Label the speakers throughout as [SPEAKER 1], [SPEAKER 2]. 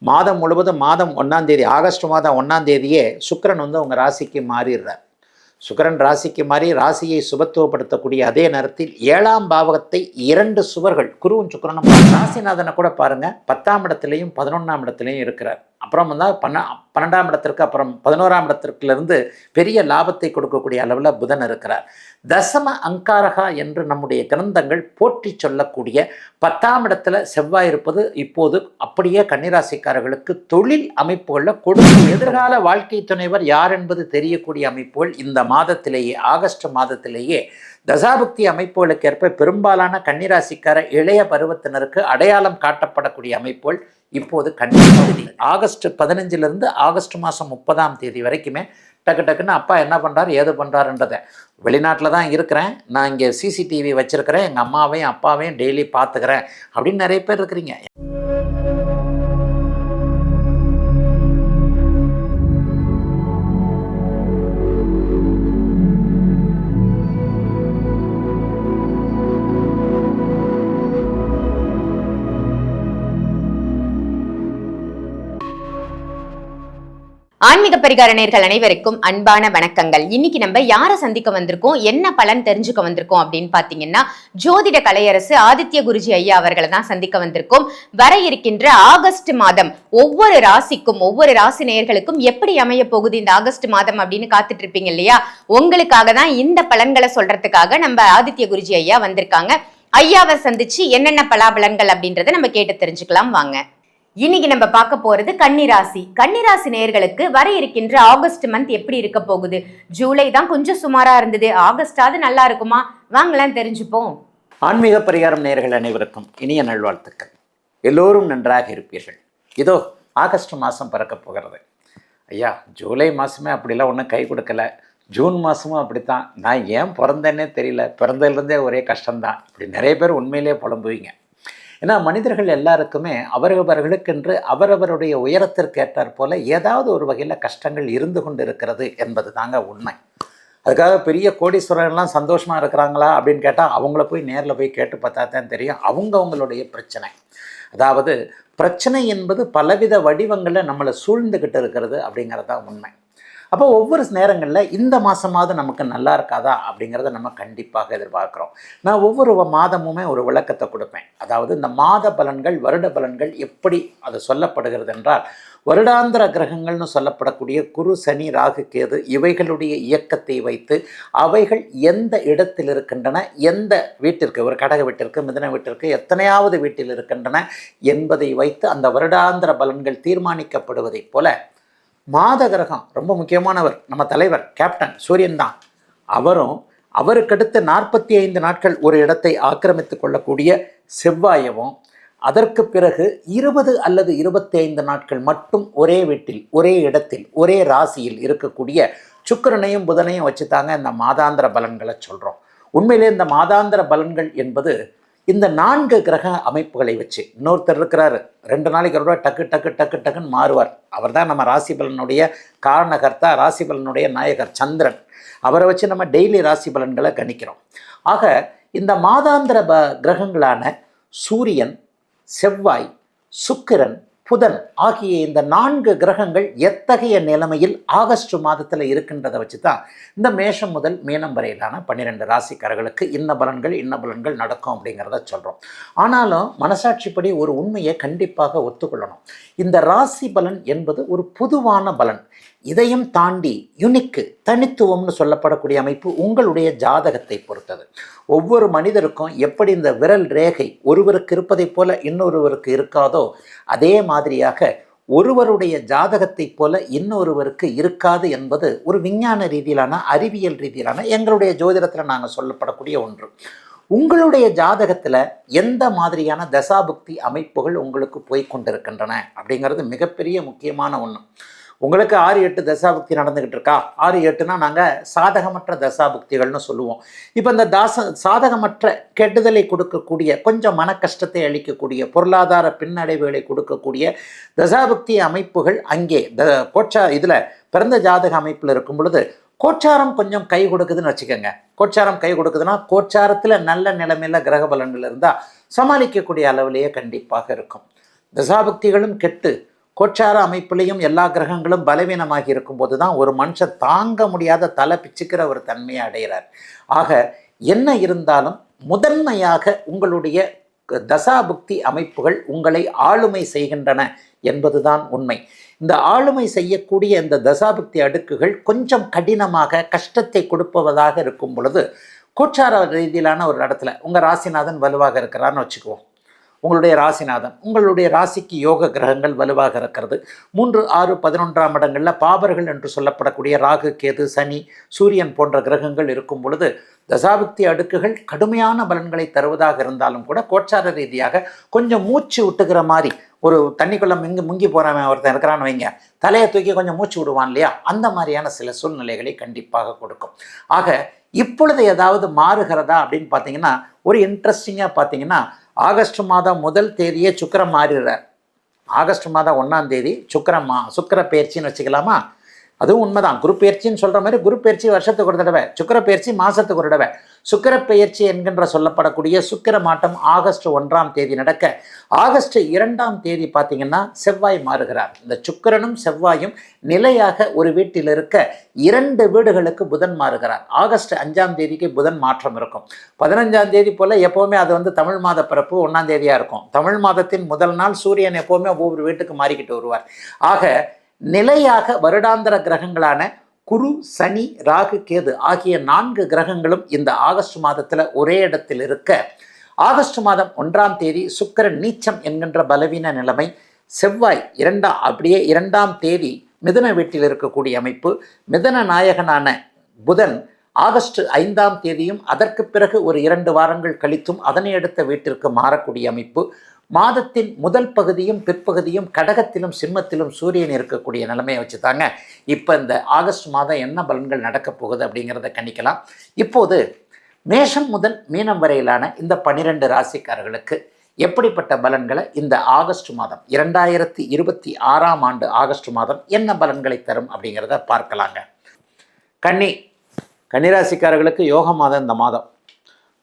[SPEAKER 1] மாதம் முழுவதும் மாதம் 1ஆம் தேதி ஆகஸ்ட் மாதம் 1ஆம் தேதியே சுக்கிரன் வந்து உங்கள் ராசிக்கு மாறிடுறார். சுக்கிரன் ராசிக்கு மாறி ராசியை சுபத்துவப்படுத்தக்கூடிய அதே நேரத்தில் 7ஆம் பாவகத்தை 2 சுவர்கள் குருவும் சுக்கிரனும் ராசிநாதனை கூட பாருங்கள் 10ஆம் இடத்துலையும் 11ஆம் இடத்துலையும் இருக்கிறார். அப்புறம் வந்து 12ஆம் இடத்திற்கு அப்புறம் 11ஆம் இடத்திற்கிலிருந்து பெரிய லாபத்தை கொடுக்கக்கூடிய அளவில் புதன் இருக்கிறார். தசம அங்காரகா என்று நம்முடைய கிரந்தங்கள் போற்றி சொல்லக்கூடிய 10ஆம் இடத்துல செவ்வாய் இருப்பது இப்போது அப்படியே கன்னிராசிக்காரர்களுக்கு தொழில் அமைப்புகளில் கொடுக்கும் எதிர்கால வாழ்க்கை துணைவர் யார் என்பது தெரியக்கூடிய அமைப்புகள் இந்த மாதத்திலேயே ஆகஸ்ட் மாதத்திலேயே தசாபுக்தி அமைப்புகளுக்கு ஏற்ப பெரும்பாலான கன்னிராசிக்கார இளைய பருவத்தினருக்கு அடையாளம் காட்டப்படக்கூடிய அமைப்புகள் இப்போது கன்னிராசி ஆகஸ்ட் 15 ஆகஸ்ட் மாதம் 30ஆம் தேதி வரைக்குமே டக்கு டக்குன்னு அப்பா என்ன பண்ணுறாரு ஏது பண்ணுறாருன்றதை வெளிநாட்டில் தான் இருக்கிறேன், நான் இங்கே சிசிடிவி வச்சுருக்கிறேன், எங்கள் அம்மாவையும் அப்பாவையும் டெய்லி பார்த்துக்கிறேன் அப்படின்னு நிறைய பேர் இருக்கிறீங்க.
[SPEAKER 2] ஆன்மீக பரிகார நேயர்கள் அனைவருக்கும் அன்பான வணக்கங்கள். இன்னைக்கு நம்ம யாரை சந்திக்க வந்திருக்கோம், என்ன பலன் தெரிஞ்சுக்க வந்திருக்கோம் அப்படின்னு பாத்தீங்கன்னா, ஜோதிட கலையரசு ஆதித்ய குருஜி ஐயா அவர்களை தான் சந்திக்க வந்திருக்கோம். வர இருக்கின்ற ஆகஸ்ட் மாதம் ஒவ்வொரு ராசிக்கும் ஒவ்வொரு ராசி நேயர்களுக்கும் எப்படி அமைய போகுது இந்த ஆகஸ்ட் மாதம் அப்படின்னு காத்துட்டு இருப்பீங்க இல்லையா? உங்களுக்காக தான் இந்த பலன்களை சொல்றதுக்காக நம்ம ஆதித்ய குருஜி ஐயா வந்திருக்காங்க. ஐயாவை சந்திச்சு என்னென்ன பலாபலன்கள் அப்படின்றத நம்ம கேட்டு தெரிஞ்சுக்கலாம் வாங்க. இன்னைக்கு நம்ம பார்க்க போறது கன்னிராசி நேயர்களுக்கு வர இருக்கின்ற ஆகஸ்ட் மந்த் எப்படி இருக்க போகுது. ஜூலை தான் கொஞ்சம் சுமாரா இருந்தது, ஆகஸ்டாவது நல்லா இருக்குமா? வாங்கலாம் தெரிஞ்சுப்போம்.
[SPEAKER 1] ஆன்மீக பரிகாரம் நேயர்கள் அனைவருக்கும் இனிய நல்வாழ்த்துக்கள். எல்லோரும் நன்றாக இருப்பீர்கள். இதோ ஆகஸ்ட் மாதம் பிறக்க போகிறது. ஐயா, ஜூலை மாதமே அப்படிலாம் ஒன்றும் கை கொடுக்கல, ஜூன் மாதமும் அப்படித்தான், நான் ஏன் பிறந்தேன்னே தெரியல, பிறந்ததுலேருந்தே ஒரே கஷ்டம்தான், இப்படி நிறைய பேர் உண்மையிலே புலம்புவீங்க. ஏன்னா மனிதர்கள் எல்லாருக்குமே அவரவர்களுக்கென்று அவரவருடைய உயரத்திற்கு ஏற்றாற் போல ஏதாவது ஒரு வகையில் கஷ்டங்கள் இருந்து கொண்டு இருக்கிறது என்பது தாங்க உண்மை. அதுக்காக பெரிய கோடீஸ்வரர்லாம் சந்தோஷமாக இருக்கிறாங்களா அப்படின்னு கேட்டால் அவங்கள போய் நேரில் போய் கேட்டு பார்த்தா தான் தெரியும் அவங்களுடைய பிரச்சனை. அதாவது பிரச்சனை என்பது பலவித வடிவங்களில் நம்மளை சூழ்ந்துக்கிட்டு இருக்கிறது அப்படிங்கிறது தான் உண்மை. அப்போ ஒவ்வொரு நேரங்களில் இந்த மாதமாவது நமக்கு நல்லா இருக்காதா அப்படிங்கிறத நம்ம கண்டிப்பாக எதிர்பார்க்குறோம். நான் ஒவ்வொரு மாதமுமே ஒரு விளக்கத்தை கொடுப்பேன். அதாவது இந்த மாத பலன்கள் வருட பலன்கள் எப்படி அது சொல்லப்படுகிறது என்றால், வருடாந்திர கிரகங்கள்னு சொல்லப்படக்கூடிய குரு சனி ராகு கேது இவைகளுடைய இயக்கத்தை வைத்து அவைகள் எந்த இடத்தில் இருக்கின்றன, எந்த வீட்டிற்கு, ஒரு கடக வீட்டிற்கு மிதுன வீட்டிற்கு எத்தனையாவது வீட்டில் இருக்கின்றன என்பதை வைத்து அந்த வருடாந்திர பலன்கள் தீர்மானிக்கப்படுவதைப் போல மாத கிரகம் ரொம்ப முக்கியமானவர், நம்ம தலைவர் கேப்டன் சூரியன் தான். அவருக்கடுத்து 45 நாட்கள் ஒரு இடத்தை ஆக்கிரமித்து கொள்ளக்கூடிய செவ்வாயவும், அதற்கு பிறகு 20 அல்லது 25 நாட்கள் மட்டும் ஒரே வீட்டில் ஒரே இடத்தில் ஒரே ராசியில் இருக்கக்கூடிய சுக்கிரனையும் புதனையும் வச்சு தாங்க இந்த மாதாந்திர பலன்களை சொல்கிறோம். உண்மையிலே இந்த மாதாந்திர பலன்கள் என்பது இந்த 4 கிரக அமைப்புகளை வச்சு, இன்னொருத்தர் இருக்கிறாரு 2 நாளைக்கு ஒரு டக்கு டக்கு டக்கு டக்குன்னு மாறுவார், அவர் தான் நம்ம ராசி பலனுடைய காரணகர்த்தா, ராசி பலனுடைய நாயகர் சந்திரன். அவரை வச்சு நம்ம டெய்லி ராசி பலன்களை கணிக்கிறோம். ஆக இந்த மாதாந்திர கிரகங்களான சூரியன், செவ்வாய், சுக்கிரன், புதன் ஆகிய இந்த 4 கிரகங்கள் எத்தகைய நிலைமையில் ஆகஸ்ட் மாதத்தில் இருக்கின்றதை வச்சு தான் இந்த மேஷம் முதல் மீனம் வரையிலான 12 ராசிக்காரர்களுக்கு இன்ன பலன்கள் நடக்கும் அப்படிங்கிறத சொல்கிறோம். ஆனாலும் மனசாட்சிப்படி ஒரு உண்மையை கண்டிப்பாக ஒத்துக்கொள்ளணும். இந்த ராசி பலன் என்பது ஒரு பொதுவான பலன். இதையும் தாண்டி யுனிக்கு தனித்துவம்னு சொல்லப்படக்கூடிய அமைப்பு உங்களுடைய ஜாதகத்தை பொறுத்தது. ஒவ்வொரு மனிதருக்கும் எப்படி இந்த விரல் ரேகை ஒருவருக்கு இருப்பதைப் போல இன்னொருவருக்கு இருக்காதோ, அதே மாதிரியாக ஒருவருடைய ஜாதகத்தை போல இன்னொருவருக்கு இருக்காது என்பது ஒரு விஞ்ஞான ரீதியிலான அறிவியல் ரீதியிலான எங்களுடைய ஜோதிடத்தில் நாங்கள் சொல்லப்படக்கூடிய ஒன்று. உங்களுடைய ஜாதகத்தில் எந்த மாதிரியான தசாபுக்தி அமைப்புகள் உங்களுக்கு போய்கொண்டிருக்கின்றன அப்படிங்கிறது மிகப்பெரிய முக்கியமான ஒன்று. உங்களுக்கு 6-8 தசாபுக்தி நடந்துக்கிட்டு இருக்கா, 6-8னா நாங்கள் சாதகமற்ற தசாபுக்திகள்னு சொல்லுவோம். இப்போ இந்த சாதகமற்ற கெடுதலை கொடுக்கக்கூடிய, கொஞ்சம் மன கஷ்டத்தை அளிக்கக்கூடிய, பொருளாதார பின்னடைவுகளை கொடுக்கக்கூடிய தசாபுக்தி அமைப்புகள் அங்கே இதில் பிறந்த ஜாதக அமைப்பில் இருக்கும் பொழுது கோச்சாரம் கொஞ்சம் கை கொடுக்குதுன்னு வச்சுக்கோங்க. கோச்சாரம் கை கொடுக்குதுன்னா கோச்சாரத்தில் நல்ல நிலைமையில் கிரக பலன்கள் இருந்தால் சமாளிக்கக்கூடிய அளவிலேயே கண்டிப்பாக இருக்கும். தசாபுக்திகளும் கெட்டு கோச்சார அமைப்பிலையும் எல்லா கிரகங்களும் பலவீனமாகி இருக்கும்போது தான் ஒரு மனுஷன் தாங்க முடியாத தலை பிச்சுக்கிற ஒரு தன்மையை அடைகிறார். ஆக என்ன இருந்தாலும் முதன்மையாக உங்களுடைய தசாபுக்தி அமைப்புகள் உங்களை ஆளுமை செய்கின்றன என்பதுதான் உண்மை. இந்த ஆளுமை செய்யக்கூடிய இந்த தசாபுக்தி அடுக்குகள் கொஞ்சம் கடினமாக கஷ்டத்தை கொடுப்பதாக இருக்கும் பொழுது கோச்சார ரீதியிலான ஒரு இடத்துல உங்கள் ராசிநாதன் வலுவாக இருக்கிறான்னு வச்சுக்குவோம். உங்களுடைய ராசிநாதன், உங்களுடைய ராசிக்கு யோக கிரகங்கள் வலுவாக இருக்கிறது. 3, 6, 11ஆம் இடங்களில் பாபர்கள் என்று சொல்லப்படக்கூடிய ராகு, கேது, சனி, சூரியன் போன்ற கிரகங்கள் இருக்கும் பொழுது தசாபுக்தி அடுக்குகள் கடுமையான பலன்களை தருவதாக இருந்தாலும் கூட கோச்சார ரீதியாக கொஞ்சம் மூச்சு விட்டுக்கிற மாதிரி, ஒரு தண்ணிக்குள்ளே முங்கி போகிறவன் ஒருத்தன் இருக்கிறான்னு வைங்க, தலையை தூக்கி கொஞ்சம் மூச்சு விடுவான் இல்லையா, அந்த மாதிரியான சில சூழ்நிலைகளை கண்டிப்பாக கொடுக்கும். ஆக இப்பொழுது ஏதாவது மாறுகிறதா அப்படின்னு பார்த்தீங்கன்னா, ஒரு இன்ட்ரெஸ்டிங்காக பார்த்தீங்கன்னா, ஆகஸ்ட் மாதம் 1 தேதியே சுக்கிரன் மாறிடுறார். ஆகஸ்ட் மாதம் 1ஆம் தேதி சுக்கிர பயிற்சின்னு வச்சுக்கலாமா? அதுவும் உண்மைதான். குரு பயிற்சின்னு சொல்கிற மாதிரி குரு பயிற்சி வருஷத்துக்கு ஒரு தடவை, சுக்கிர பயிற்சி மாதத்துக்கு ஒரு தடவை. சுக்கிர பயிற்சி என்கின்ற சொல்லப்படக்கூடிய சுக்கிர மாற்றம் ஆகஸ்ட் 1ஆம் தேதி நடக்க, ஆகஸ்ட் 2ஆம் தேதி பார்த்தீங்கன்னா செவ்வாய் மாறுகிறார். இந்த சுக்கிரனும் செவ்வாயும் நிலையாக ஒரு வீட்டில் இருக்க 2 வீடுகளுக்கு புதன் மாறுகிறார். ஆகஸ்ட் 5ஆம் தேதிக்கு புதன் மாற்றம் இருக்கும். 15ஆம் தேதி போல் எப்போவுமே அது தமிழ் மாத பிறப்பு 1ஆம் தேதியாக இருக்கும். தமிழ் மாதத்தின் முதல் நாள் சூரியன் எப்போவுமே ஒவ்வொரு வீட்டுக்கு மாறிக்கிட்டு வருவார். ஆக நிலையாக வருடாந்திர கிரகங்களான குரு, சனி, ராகு, கேது ஆகிய 4 கிரகங்களும் இந்த ஆகஸ்ட் மாதத்தில் ஒரே இடத்தில் இருக்க, ஆகஸ்ட் மாதம் 1ஆம் தேதி சுக்கிரன் நீச்சம் என்கின்ற பலவீன நிலைமை, செவ்வாய் 2ஆம் தேதி மிதுன வீட்டில் இருக்கக்கூடிய அமைப்பு, மிதுன நாயகனான புதன் ஆகஸ்ட் 5ஆம் தேதியும் அதற்கு பிறகு ஒரு 2 வாரங்கள் கழித்தும் அதனை அடுத்த வீட்டிற்கு மாறக்கூடிய அமைப்பு, மாதத்தின் முதல் பகுதியும் பிற்பகுதியும் கடகத்திலும் சிம்மத்திலும் சூரியன் இருக்கக்கூடிய நிலைமையை வச்சு தாங்க இப்போ இந்த ஆகஸ்ட் மாதம் என்ன பலன்கள் நடக்கப் போகுது அப்படிங்கிறத கணிக்கலாம். இப்போது மேஷம் முதல் மீனம் வரையிலான இந்த 12 ராசிக்காரர்களுக்கு எப்படிப்பட்ட பலன்களை இந்த ஆகஸ்ட் மாதம் 2026ஆம் ஆண்டு ஆகஸ்ட் மாதம் என்ன பலன்களை தரும் அப்படிங்கிறத பார்க்கலாங்க. கன்னிராசிக்காரர்களுக்கு யோக மாதம் இந்த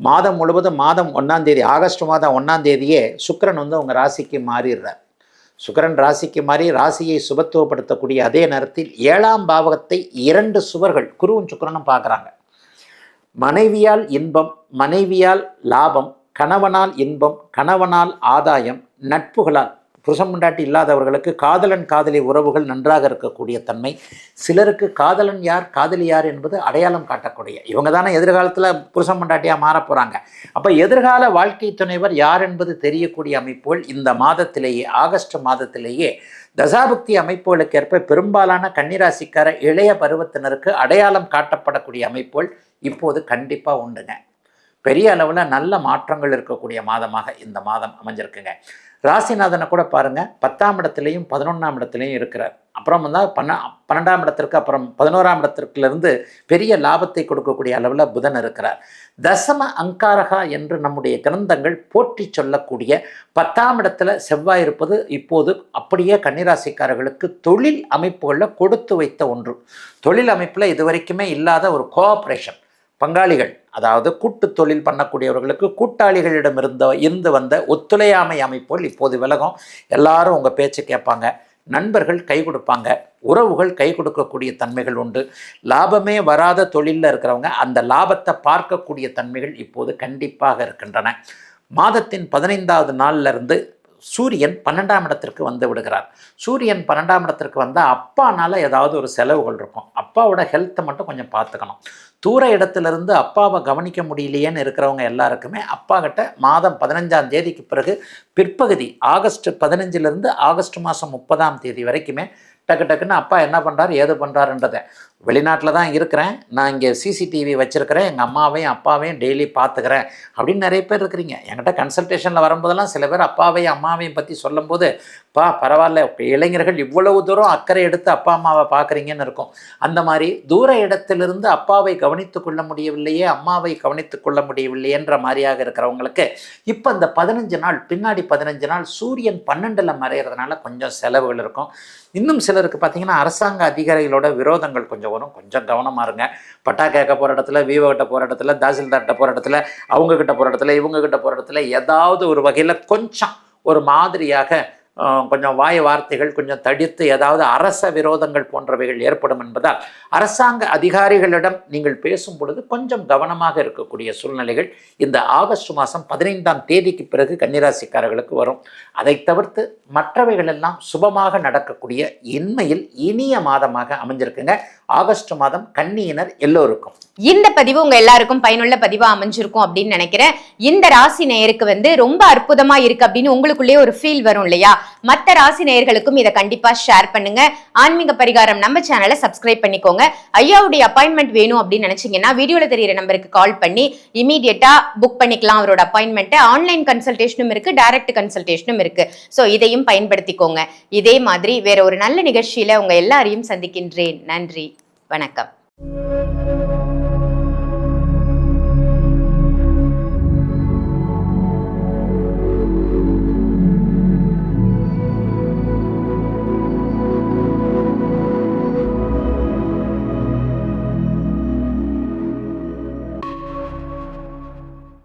[SPEAKER 1] மாதம் முழுவதும் மாதம் 1ஆம் தேதி, ஆகஸ்ட் மாதம் 1ஆம் தேதியே சுக்கிரன் உங்கள் ராசிக்கு மாறிடுறார். சுக்கிரன் ராசிக்கு மாறி ராசியை சுபத்துவப்படுத்தக்கூடிய அதே நேரத்தில் 7ஆம் பாவகத்தை 2 சுவர்கள் குருவும் சுக்கிரனும் பார்க்குறாங்க. மனைவியால் இன்பம், மனைவியால் லாபம், கணவனால் இன்பம், கணவனால் ஆதாயம், நட்புகளால் புருஷன் முண்டாட்டி இல்லாதவர்களுக்கு காதலன் காதலி உறவுகள் நன்றாக இருக்கக்கூடிய தன்மை. சிலருக்கு காதலன் யார் காதலி யார் என்பது அடையாளம் காட்டக்கூடிய, இவங்க தானே எதிர்காலத்தில் புருஷன் முண்டாட்டியாக மாற போகிறாங்க. அப்போ எதிர்கால வாழ்க்கை துணைவர் யார் என்பது தெரியக்கூடிய அமைப்புகள் இந்த மாதத்திலேயே, ஆகஸ்ட் மாதத்திலேயே தசாபுக்தி அமைப்புகளுக்கு ஏற்ப பெரும்பாலான கன்னிராசிக்கார இளைய பருவத்தினருக்கு அடையாளம் காட்டப்படக்கூடிய அமைப்புகள் இப்போது கண்டிப்பாக உண்டுங்க. பெரிய அளவில் நல்ல மாற்றங்கள் இருக்கக்கூடிய மாதமாக இந்த மாதம் அமைஞ்சிருக்குங்க. ராசிநாதனை கூட பாருங்கள், 10ஆம் இடத்துலையும் 11ஆம் இடத்துலையும் இருக்கிறார். அப்புறம் 12ஆம் இடத்திற்கு அப்புறம் 11ஆம் இடத்திற்கிலிருந்து பெரிய லாபத்தை கொடுக்கக்கூடிய அளவில் புதன் இருக்கிறார். தசம அங்காரகா என்று நம்முடைய கிரந்தங்கள் போற்றி சொல்லக்கூடிய 10ஆம் இடத்துல செவ்வாய் இருப்பது இப்போது அப்படியே கன்னிராசிக்காரர்களுக்கு தொழில் அமைப்புகளில் கொடுத்து வைத்த ஒன்று. தொழில் அமைப்பில் இதுவரைக்குமே இல்லாத ஒரு கோஆப்ரேஷன், பங்காளிகள், அதாவது கூட்டு தொழில் பண்ணக்கூடியவர்களுக்கு கூட்டாளிகளிடமிருந்து வந்த ஒத்துழையாமை அமைப்புகள் இப்போது விலகும். எல்லாரும் உங்கள் பேச்சு கேட்பாங்க, நண்பர்கள் கை கொடுப்பாங்க, உறவுகள் கை கொடுக்கக்கூடிய தன்மைகள் உண்டு. லாபமே வராத தொழிலில் இருக்கிறவங்க அந்த லாபத்தை பார்க்கக்கூடிய தன்மைகள் இப்போது கண்டிப்பாக இருக்கின்றன. மாதத்தின் 15ஆவது நாளிலிருந்து சூரியன் 12ஆம் இடத்திற்கு வந்து விடுகிறார். சூரியன் 12ஆம் இடத்திற்கு வந்தால் அப்பானால் ஏதாவது ஒரு செலவுகள் இருக்கும். அப்பாவோட ஹெல்த்தை மட்டும் கொஞ்சம் பார்த்துக்கணும். தூர இடத்துலேருந்து அப்பாவை கவனிக்க முடியலையேன்னு இருக்கிறவங்க எல்லாருக்குமே அப்பா கிட்ட மாதம் 15ஆம் தேதிக்கு பிறகு பிற்பகுதி ஆகஸ்ட் 15லேருந்து ஆகஸ்ட் மாதம் 30ஆம் தேதி வரைக்குமே டக்குன்னு அப்பா என்ன பண்ணுறாரு ஏது பண்ணுறாருன்றதை, வெளிநாட்டில் தான் இருக்கிறேன், நான் இங்கே சிசிடிவி வச்சுருக்கிறேன், எங்கள் அம்மாவையும் அப்பாவையும் டெய்லி பார்த்துக்கிறேன் அப்படின்னு நிறைய பேர் இருக்கிறீங்க. என்கிட்ட கன்சல்டேஷனில் வரும்போதெல்லாம் சில பேர் அப்பாவையும் அம்மாவையும் பற்றி சொல்லும்போது, பரவாயில்ல, இப்போ இளைஞர்கள் இவ்வளவு தூரம் அக்கறை எடுத்து அப்பா அம்மாவை பார்க்குறீங்கன்னு இருக்கும். அந்த மாதிரி தூர இடத்திலிருந்து அப்பாவை கவனித்து கொள்ள முடியவில்லையே, அம்மாவை கவனித்து கொள்ள முடியவில்லையேன்ற மாதிரியாக இருக்கிறவங்களுக்கு இப்போ இந்த 15 நாள் பின்னாடி 15 நாள் சூரியன் 12ல் மறைகிறதுனால கொஞ்சம் செலவுகள் இருக்கும். இன்னும் சிலருக்கு பார்த்திங்கன்னா அரசாங்க அதிகாரிகளோட விரோதங்கள் கொஞ்சம் வரும். கொஞ்சம் கவனமாக இருங்க. பட்டா கேட்க போகிற இடத்துல, வீவோ கிட்ட போகிற இடத்துல, தாசில்தார்கிட்ட போகிற இடத்துல, அவங்கக்கிட்ட போகிற இடத்துல, இவங்கக்கிட்ட போகிற இடத்துல ஏதாவது ஒரு வகையில் கொஞ்சம் ஒரு மாதிரியாக கொஞ்சம் வாய் வார்த்தைகள் கொஞ்சம் தடித்து ஏதாவது அரச விரோதங்கள் போன்றவைகள் ஏற்படும் என்பதால் அரசாங்க அதிகாரிகளிடம் நீங்கள் பேசும் பொழுது கொஞ்சம் கவனமாக இருக்கக்கூடிய சூழ்நிலைகள் இந்த ஆகஸ்ட் மாதம் 15ஆம் தேதிக்கு பிறகு கன்னிராசிக்காரர்களுக்கு வரும். அதை தவிர்த்து மற்றவைகள் எல்லாம் சுபமாக நடக்கக்கூடிய இன்மையில் இனிய மாதமாக அமைஞ்சிருக்குங்க ஆகஸ்ட் மாதம் கன்னியினர் எல்லோருக்கும்.
[SPEAKER 2] இந்த பதிவு உங்க எல்லாருக்கும் பயனுள்ள பதிவா அமைஞ்சிருக்கும் அப்படின்னு நினைக்கிறேன். இந்த ராசி நேயருக்கு ரொம்ப அற்புதமா இருக்கு அப்படின்னு உங்களுக்குள்ளேயே ஒரு ஃபீல் வரும் இல்லையா? மற்ற ராசி நேயர்களுக்கும் இதை கண்டிப்பா ஷேர் பண்ணுங்க. ஆன்மீக பரிகாரம் நம்ம சேனலை சப்ஸ்கிரைப் பண்ணிக்கோங்க. ஐயாவுடைய அப்பாயின்மெண்ட் வேணும் அப்படின்னு நினைச்சீங்கன்னா வீடியோல தெரியிற நம்பருக்கு கால் பண்ணி இமீடியட்டா புக் பண்ணிக்கலாம் அவரோட அப்பாயின்மெண்ட். ஆன்லைன் கன்சல்டேஷனும் இருக்கு, டைரக்ட் கன்சல்டேஷனும் இருக்கு. ஸோ இதையும் பயன்படுத்திக்கோங்க. இதே மாதிரி வேற ஒரு நல்ல நிகழ்ச்சியில உங்க எல்லாரையும் சந்திக்கின்றேன். நன்றி, வணக்கம்.